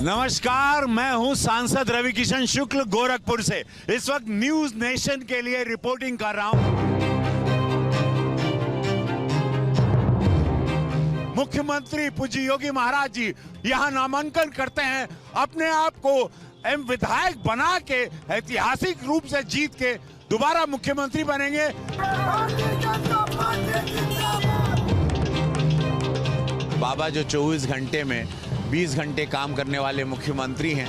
नमस्कार, मैं हूं सांसद रवि किशन शुक्ल गोरखपुर से। इस वक्त न्यूज नेशन के लिए रिपोर्टिंग कर रहा हूं। मुख्यमंत्री पूज्य योगी महाराज जी यहां नामांकन करते हैं। अपने आप को विधायक बना के ऐतिहासिक रूप से जीत के दोबारा मुख्यमंत्री बनेंगे। बाबा जो 24 घंटे में 20 घंटे काम करने वाले मुख्यमंत्री हैं।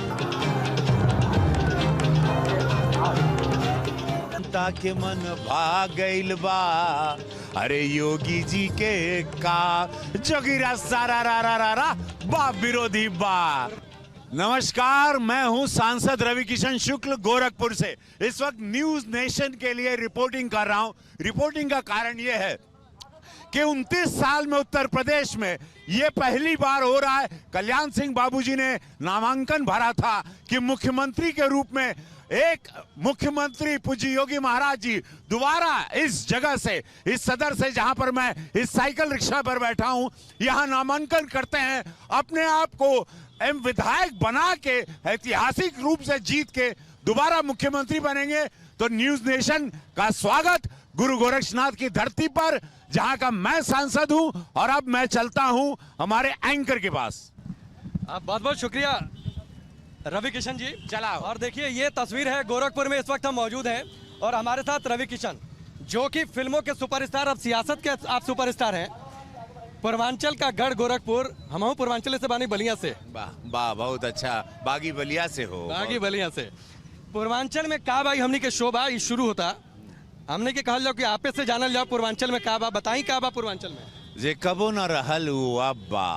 ताके मन भाग गइल बा, अरे योगी जी के का जोगिरा सारा रा रा रा रा बा विरोधी बा। नमस्कार, मैं हूं सांसद रवि किशन शुक्ल गोरखपुर से। इस वक्त न्यूज नेशन के लिए रिपोर्टिंग कर रहा हूं। रिपोर्टिंग का कारण यह है कि 29 साल में उत्तर प्रदेश में ये पहली बार हो रहा है। कल्याण सिंह बाबूजी ने नामांकन भरा था कि मुख्यमंत्री के रूप में एक मुख्यमंत्री पूज्य योगी महाराज जी दोबारा इस जगह से, इस सदर से, जहां पर मैं इस साइकिल रिक्शा पर बैठा हूं, यहां नामांकन करते हैं। अपने आप को विधायक बना के ऐतिहासिक रूप से जीत के दोबारा मुख्यमंत्री बनेंगे। तो न्यूज नेशन का स्वागत गुरु गोरक्षनाथ की धरती पर, जहां का मैं सांसद हूं। और अब मैं चलता हूं हमारे एंकर के पास। बहुत बहुत शुक्रिया रवि किशन जी। चला। और देखिए, ये तस्वीर है गोरखपुर में इस वक्त हम मौजूद हैं और हमारे साथ रवि किशन, जो कि फिल्मों के सुपरस्टार, अब सियासत के आप सुपरस्टार हैं। पूर्वांचल का गढ़ गोरखपुर, हम हूँ पूर्वांचल से, बानी बलिया से। वाह, बहुत अच्छा। बागी बलिया से हो। बागी बलिया से। पूर्वांचल में का भाई हमने के शोभा शुरू होता, हमने के कहल जाओ कि आपे से जानल जाओ पूर्वांचल में का बा, बताई का बा पूर्वांचल में। जे कबो न रहल उ अब बा,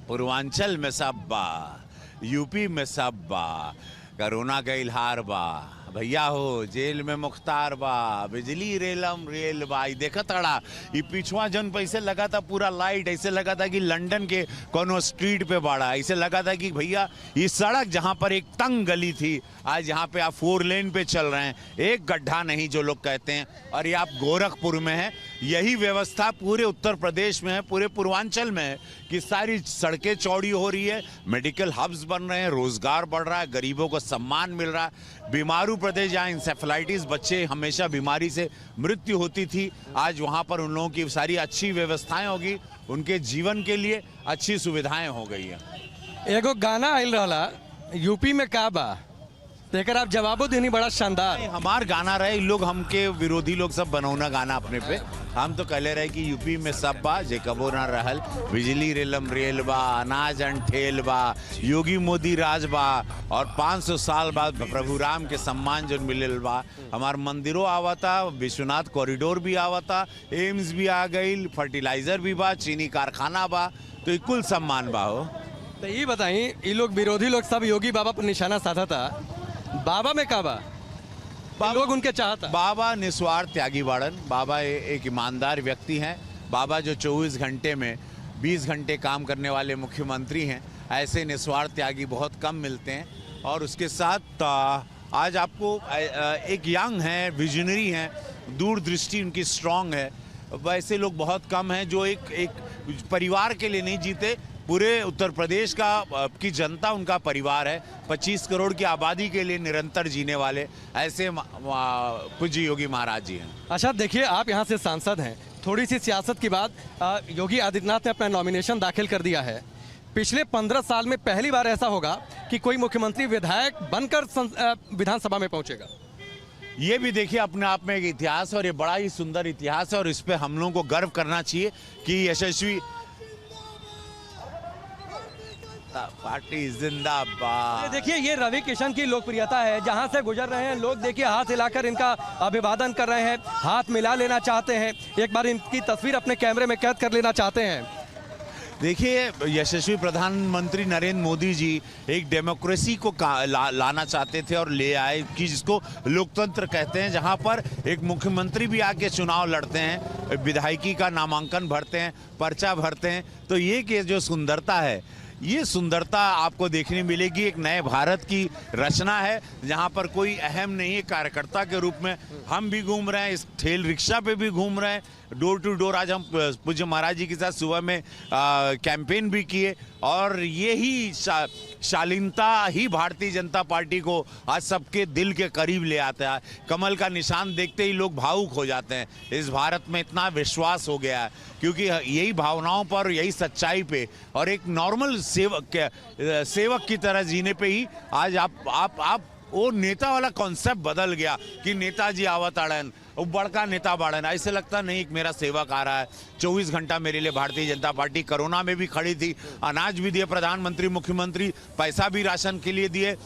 पूर्वांचल में सब बा, यूपी में सब बा, कोरोना गइल हार बा, भैया हो जेल में मुख्तार बा, बिजली रेलम रेल बा। देखा तड़ा ये पिछुआ जन पैसे लगा था पूरा लाइट, ऐसे लगा था कि लंदन के कोनो स्ट्रीट पे बाड़ा। ऐसे लगा था कि भैया ये सड़क जहाँ पर एक तंग गली थी, आज यहाँ पे आप 4 लेन पे चल रहे हैं, एक गड्ढा नहीं जो लोग कहते हैं। और ये आप गोरखपुर में है। यही व्यवस्था पूरे उत्तर प्रदेश में है, पूरे पूर्वांचल में है कि सारी सड़कें चौड़ी हो रही है, मेडिकल हब्स बन रहे हैं, रोजगार बढ़ रहा है, गरीबों को सम्मान मिल रहा है। बीमारू प्रदेश जहाँ इंसेफेलाइटिस, बच्चे हमेशा बीमारी से मृत्यु होती थी, आज वहाँ पर उन लोगों की सारी अच्छी व्यवस्थाएं होगी, उनके जीवन के लिए अच्छी सुविधाएं हो गई हैं। एगो गाना आयल रहा यूपी में का बा, तेकर आप जवाबो देनी बड़ा शानदार। हमार गाना रहे, लोग हमके विरोधी लोग सब बनौना गाना अपने पे। हम तो कहले रहे कि यूपी में सब बा, जे कबो ना रहल, बिजली रेलम रेल बा, अनाज ठेल बा, योगी मोदी राज बा, और 500 साल बाद प्रभु राम के सम्मान जो मिलल बा। हमार मंदिरों आवता, विश्वनाथ कॉरिडोर भी आवता, एम्स भी आ गई, फर्टिलाइजर भी बा, चीनी कारखाना बा, तो कुल सम्मान बा हो। तो ये बताई, ये लोग विरोधी लोग सब योगी बाबा पर निशाना साधा था, बाबा में का बा, लोग उनके चाहता। बाबा निस्वार्थ त्यागी बाड़न। बाबा एक ईमानदार व्यक्ति हैं। बाबा जो 24 घंटे में 20 घंटे काम करने वाले मुख्यमंत्री हैं। ऐसे निस्वार्थ त्यागी बहुत कम मिलते हैं। और उसके साथ आज आपको एक यंग हैं, विजनरी हैं, दूरदृष्टि उनकी स्ट्रांग है। वैसे लोग बहुत कम हैं जो एक परिवार के लिए नहीं जीते, पूरे उत्तर प्रदेश की जनता उनका परिवार है। 25 करोड़ की आबादी के लिए निरंतर जीने वाले ऐसे पूज्य योगी महाराज जी हैं। अच्छा, देखिए, आप यहाँ से सांसद हैं, थोड़ी सी सियासत की बात। योगी आदित्यनाथ ने अपना नॉमिनेशन दाखिल कर दिया है। पिछले 15 साल में पहली बार ऐसा होगा कि कोई मुख्यमंत्री विधायक बनकर विधानसभा में पहुंचेगा। ये भी देखिए अपने आप में एक इतिहास है, और ये बड़ा ही सुंदर इतिहास है, और इस पर हम लोगों को गर्व करना चाहिए कि यशस्वी पार्टी जिंदाबाद। देखिए, ये रवि किशन की लोकप्रियता है। जहां से गुजर रहे हैं लोग, देखिए, हाथ हिलाकर इनका अभिवादन कर रहे हैं, हाथ मिला लेना चाहते हैं, एक बार इनकी तस्वीर अपने कैमरे में कैद कर लेना चाहते हैं। देखिए, यशस्वी प्रधानमंत्री नरेंद्र मोदी जी एक डेमोक्रेसी को लाना चाहते थे और ले आए, कि जिसको लोकतंत्र कहते हैं, जहां पर एक मुख्यमंत्री भी आके चुनाव लड़ते हैं, विधायकी का नामांकन भरते हैं, पर्चा भरते हैं। तो ये कि जो सुंदरता है, ये सुंदरता आपको देखने मिलेगी। एक नए भारत की रचना है जहाँ पर कोई अहम नहीं है। कार्यकर्ता के रूप में हम भी घूम रहे हैं, इस ठेल रिक्शा पे भी घूम रहे हैं, डोर टू डोर। आज हम पूज्य महाराज जी के साथ सुबह में कैंपेन भी किए और यही शालीनता ही भारतीय जनता पार्टी को आज सबके दिल के करीब ले आता है। कमल का निशान देखते ही लोग भावुक हो जाते हैं। इस भारत में इतना विश्वास हो गया है क्योंकि यही भावनाओं पर, यही सच्चाई पे और एक नॉर्मल सेवक की तरह जीने पे ही आज आप वो नेता वाला कॉन्सेप्ट बदल गया कि नेताजी आवत आड़न, वो बड़का नेता बाड़न। ऐसे लगता नहीं एक मेरा सेवक आ रहा है। 24 घंटा मेरे लिए भारतीय जनता पार्टी कोरोना में भी खड़ी थी, अनाज भी दिए प्रधानमंत्री मुख्यमंत्री, पैसा भी राशन के लिए दिए,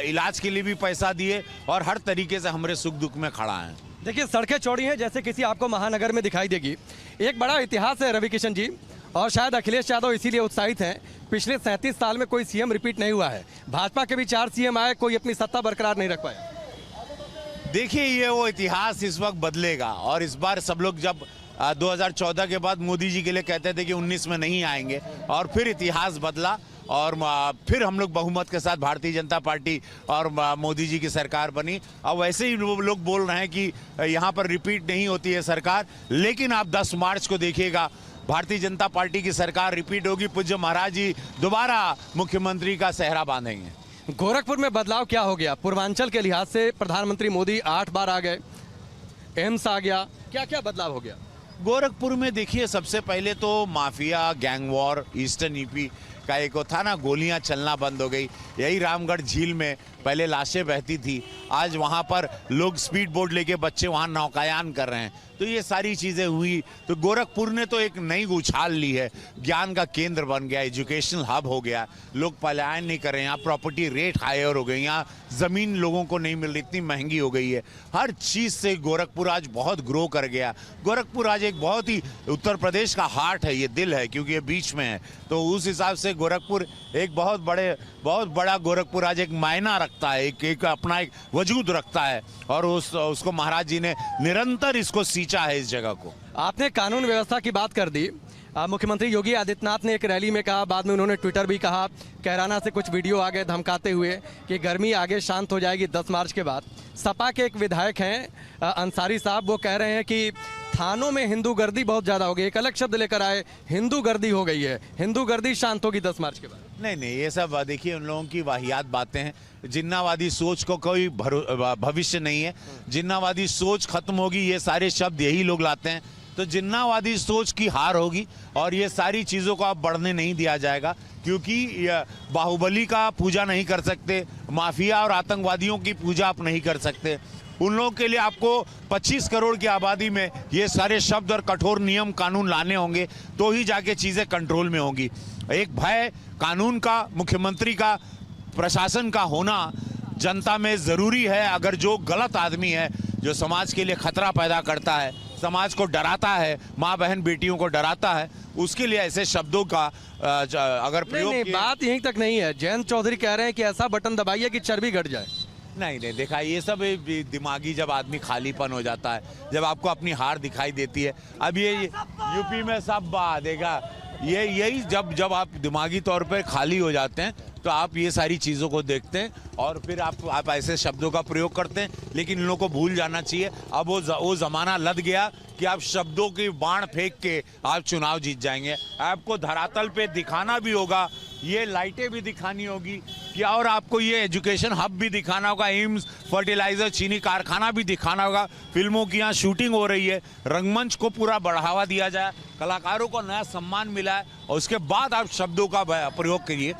इलाज के लिए भी पैसा दिए और हर तरीके से हमारे सुख दुख में खड़ा है। देखिए सड़कें चौड़ी हैं जैसे किसी आपको महानगर में दिखाई देगी। एक बड़ा इतिहास है रवि किशन जी, और शायद अखिलेश यादव इसीलिए उत्साहित हैं। पिछले 37 साल में कोई सीएम रिपीट नहीं हुआ है। भाजपा के भी 4 सीएम आए, कोई अपनी सत्ता बरकरार नहीं रख पाया। देखिए ये वो इतिहास इस वक्त बदलेगा और इस बार सब लोग जब 2014 के बाद मोदी जी के लिए कहते थे कि 19 में नहीं आएंगे और फिर इतिहास बदला और फिर हम लोग बहुमत के साथ भारतीय जनता पार्टी और मोदी जी की सरकार बनी। अब वैसे ही लोग बोल रहे हैं कि यहाँ पर रिपीट नहीं होती है सरकार, लेकिन आप 10 मार्च को देखिएगा भारतीय जनता पार्टी की सरकार रिपीट होगी। पूज्य महाराज जी दोबारा मुख्यमंत्री का सेहरा बांधेंगे। गोरखपुर में बदलाव क्या हो गया? पूर्वांचल के लिहाज से प्रधानमंत्री मोदी 8 बार आ गए, एम्स आ गया, क्या क्या बदलाव हो गया? गोरखपुर में देखिए सबसे पहले तो mafia gang war eastern UP का एक था ना, गोलियां चलना बंद हो गई। यही रामगढ़ झील में पहले लाशें बहती थी, आज वहां पर लोग स्पीड बोट लेके बच्चे वहां नौकायान कर रहे हैं। तो ये सारी चीज़ें हुई तो गोरखपुर ने तो एक नई उछाल ली है, ज्ञान का केंद्र बन गया, एजुकेशनल हब हो गया, लोग पलायन नहीं कर रहे हैं, यहाँ प्रॉपर्टी रेट हायर हो गई, यहाँ ज़मीन लोगों को नहीं मिल रही, इतनी महंगी हो गई है। हर चीज़ से गोरखपुर आज बहुत ग्रो कर गया। गोरखपुर आज एक बहुत ही उत्तर प्रदेश का हार्ट है, ये दिल है क्योंकि ये बीच में है। तो उस हिसाब से गोरखपुर एक बहुत बड़ा गोरखपुर आज एक मायना रखता है, एक अपना एक वजूद रखता है और उसको महाराज जी ने निरंतर इसको सींचा है इस जगह को। आपने कानून व्यवस्था की बात कर दी। मुख्यमंत्री योगी आदित्यनाथ ने एक रैली में कहा, बाद में उन्होंने ट्विटर भी कहा, कैराना से कुछ वीडियो आ गए धमकाते हुए कि गर्मी आगे शांत हो जाएगी 10 मार्च के बाद। सपा के एक विधायक हैं अंसारी साहब, वो कह रहे हैं कि थानों में हिंदू गर्दी बहुत ज़्यादा हो गई, एक अलग शब्द लेकर आए, हिंदू गर्दी हो गई है, हिंदू गर्दी शांत होगी 10 मार्च के बाद। नहीं, ये सब देखिए उन लोगों की वाहियात बातें हैं। जिन्नावादी सोच को कोई भविष्य नहीं है, जिन्नावादी सोच खत्म होगी, ये सारे शब्द यही लोग लाते हैं। तो जिन्नावादी सोच की हार होगी और ये सारी चीज़ों को आप बढ़ने नहीं दिया जाएगा क्योंकि बाहुबली का पूजा नहीं कर सकते, माफिया और आतंकवादियों की पूजा आप नहीं कर सकते। उन लोगों के लिए आपको 25 करोड़ की आबादी में ये सारे शब्द और कठोर नियम कानून लाने होंगे तो ही जाके चीज़ें कंट्रोल में होंगी। एक भय कानून का, मुख्यमंत्री का, प्रशासन का होना जनता में ज़रूरी है। अगर जो गलत आदमी है, जो समाज के लिए खतरा पैदा करता है, समाज को डराता है, माँ बहन बेटियों को डराता है, उसके लिए ऐसे शब्दों का अगर प्रयोग नहीं, बात यहीं तक नहीं है। जयंत चौधरी कह रहे हैं कि ऐसा बटन दबाइए कि चर्बी घट जाए। नहीं, देखा ये सब दिमागी, जब आदमी खालीपन हो जाता है, जब आपको अपनी हार दिखाई देती है। अब ये यूपी में सब देखा, यही जब आप दिमागी तौर पर खाली हो जाते हैं तो आप ये सारी चीज़ों को देखते हैं और फिर आप ऐसे शब्दों का प्रयोग करते हैं। लेकिन इन लोगों को भूल जाना चाहिए, अब वो ज़माना लद गया कि आप शब्दों की बाण फेंक के आप चुनाव जीत जाएंगे। आपको धरातल पे दिखाना भी होगा, ये लाइटें भी दिखानी होगी क्या, और आपको ये एजुकेशन हब भी दिखाना होगा, एम्स, फर्टिलाइजर, चीनी कारखाना भी दिखाना होगा। फिल्मों की यहाँ शूटिंग हो रही है, रंगमंच को पूरा बढ़ावा दिया जाए, कलाकारों को नया सम्मान मिला है और उसके बाद आप शब्दों का प्रयोग करिए।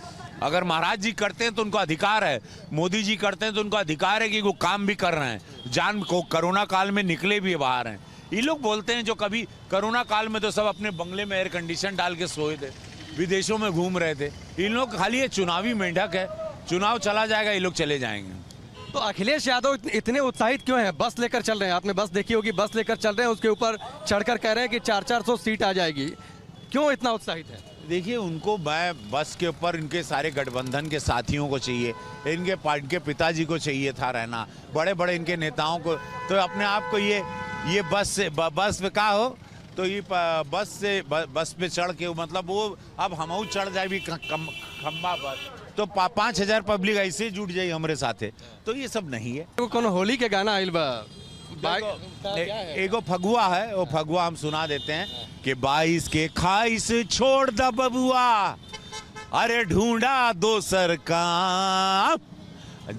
अगर महाराज जी करते हैं तो उनको अधिकार है, मोदी जी करते हैं तो उनको अधिकार है कि वो काम भी कर रहे हैं, जान को कोरोना काल में निकले भी बाहर हैं। ये लोग बोलते हैं जो कभी कोरोना काल में तो सब अपने बंगले में एयर कंडीशन डाल के सोए थे, विदेशों में घूम रहे थे। इन लोग खाली ये चुनावी मेंढक है, चुनाव चला जाएगा, ये लोग चले जाएंगे। तो अखिलेश यादव इतने उत्साहित क्यों हैं? बस लेकर चल रहे हैं, आपने बस देखी होगी, बस लेकर चल रहे हैं, उसके ऊपर चढ़कर कह रहे हैं कि 400 सीट आ जाएगी। क्यों इतना उत्साहित है? देखिए उनको, मैं बस के ऊपर इनके सारे गठबंधन के साथियों को चाहिए, इनके पिताजी को चाहिए था रहना, बड़े बड़े इनके नेताओं को। तो अपने आप को ये बस में क्या हो, तो ये बस पे चढ़ के मतलब वो अब हमहू चढ़ जाए भी खम्बा पर तो 5,000 पब्लिक ऐसे जुट जाए हमारे साथे, तो ये सब नहीं है। वो कौन होली के गाना आइल बा एगो फगुआ है, वो फगुआ हम सुना देते हैं कि 22 के खाइस छोड़ द बबुआ, अरे ढूंढा दोसर काम,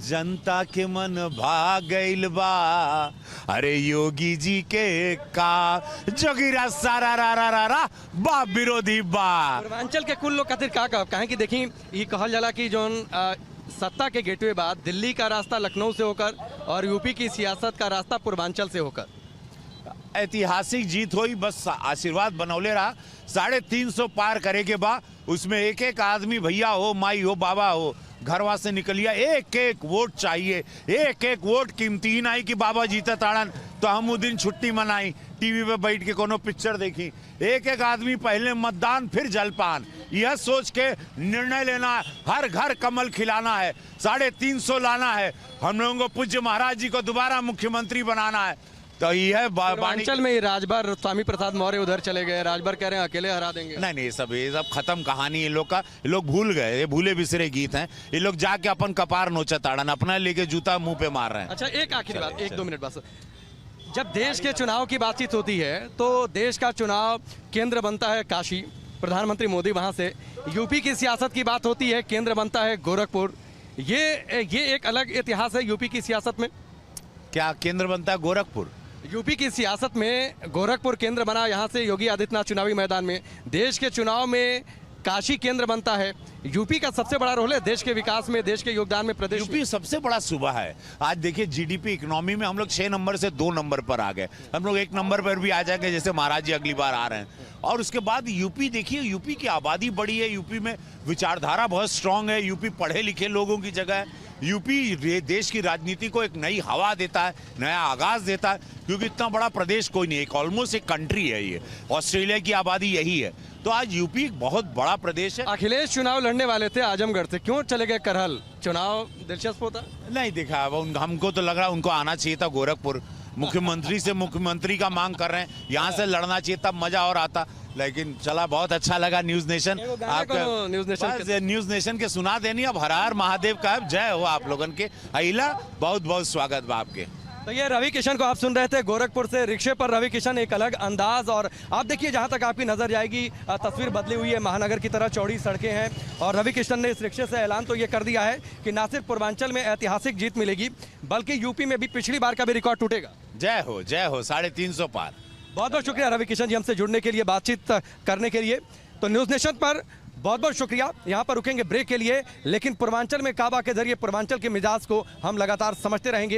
जनता के मन भाग गइल बा, अरे योगी जी के का जोगिरा सारा रा रा रा रा बा विरोधी बा। पूर्वांचल के कुल लोग खातिर का कहें कि देखी ये कहल जाला कि जोन सत्ता के गेटवे बाद दिल्ली का रास्ता लखनऊ से होकर और यूपी की सियासत का रास्ता पूर्वांचल से होकर ऐतिहासिक जीत हुई, बस आशीर्वाद बनौले रहा। 350 पार करे के बा, उसमें एक एक आदमी भैया हो, माई हो, बाबा हो, घरवा से निकलिया, एक एक वोट चाहिए, एक एक वोट कीमती ही नहीं कि बाबा जीता ताड़न तो हम उस दिन छुट्टी मनाई, टीवी पे बैठ के कोनो पिक्चर देखी। एक एक आदमी पहले मतदान फिर जलपान, यह सोच के निर्णय लेना, हर घर कमल खिलाना है, 350 लाना है, हम लोगों को पूज्य महाराज जी को दोबारा मुख्यमंत्री बनाना है। तो यह पूर्वांचल में राजभर स्वामी प्रसाद मौर्य उधर चले गए, राजभर कह रहे हैं अकेले हरा देंगे। नहीं ये सब खत्म कहानी है लोग का, ये लोग भूल गए, ये भूले बिसरे गीत हैं। ये लोग जाके अपन कपार नोचा ताड़न, अपना लेके जूता मुंह पे मार रहे हैं। अच्छा एक आखिरी बात, 1-2 मिनट बस। जब देश के चुनाव की बातचीत होती है तो देश का चुनाव केंद्र बनता है काशी, प्रधानमंत्री मोदी वहां से, यूपी की सियासत की बात होती है केंद्र बनता है गोरखपुर। ये एक अलग इतिहास है यूपी की सियासत में। क्या केंद्र बनता है गोरखपुर? यूपी की सियासत में गोरखपुर केंद्र बना, यहाँ से योगी आदित्यनाथ चुनावी मैदान में, देश के चुनाव में काशी केंद्र बनता है। यूपी का सबसे बड़ा रोल है देश के विकास में, देश के योगदान में प्रदेश यूपी सबसे बड़ा सूबा है। आज देखिए जीडीपी इकोनॉमी में हम लोग 6 नंबर से 2 नंबर पर आ गए, हम लोग 1 नंबर पर भी आ जाएंगे जैसे महाराज जी अगली बार आ रहे हैं। और उसके बाद यूपी देखिए, यूपी की आबादी बड़ी है, यूपी में विचारधारा बहुत स्ट्रांग है, यूपी पढ़े लिखे लोगों की जगह है, यूपी देश की राजनीति को एक नई हवा देता है, नया आगाज देता है, क्योंकि इतना बड़ा प्रदेश कोई नहीं है, एक ऑलमोस्ट एक कंट्री है ये, ऑस्ट्रेलिया की आबादी यही है। तो आज यूपी एक बहुत बड़ा प्रदेश है। अखिलेश चुनाव लड़ने वाले थे आजमगढ़ से, क्यों चले गए करहल? चुनाव दिलचस्प होता नहीं दिखा, हमको तो लग रहा उनको आना चाहिए था गोरखपुर, मुख्यमंत्री से मुख्यमंत्री का मांग कर रहे हैं, यहाँ से लड़ना चाहिए तब मजा और आता। लेकिन चला, बहुत अच्छा लगा न्यूज नेशन आपका, न्यूज नेशन के सुना देनी। अब हर हर महादेव का जय हो आप लोगन के, अहिला बहुत बहुत स्वागत बा आपके। तो ये रवि किशन को आप सुन रहे थे गोरखपुर से, रिक्शे पर रवि किशन, एक अलग अंदाज। और आप देखिए जहां तक आपकी नजर जाएगी तस्वीर बदली हुई है, महानगर की तरह चौड़ी सड़कें हैं। और रवि किशन ने इस रिक्शे से ऐलान तो ये कर दिया है कि ना सिर्फ पूर्वांचल में ऐतिहासिक जीत मिलेगी बल्कि यूपी में भी पिछली बार का भी रिकॉर्ड टूटेगा। जय हो 350 पार। बहुत बहुत शुक्रिया रवि किशन जी हमसे जुड़ने के लिए, बातचीत करने के लिए। तो न्यूज़ नेशन पर बहुत बहुत शुक्रिया। यहाँ पर रुकेंगे ब्रेक के लिए, लेकिन पूर्वांचल में काबा के जरिए पूर्वांचल के मिजाज को हम लगातार समझते रहेंगे।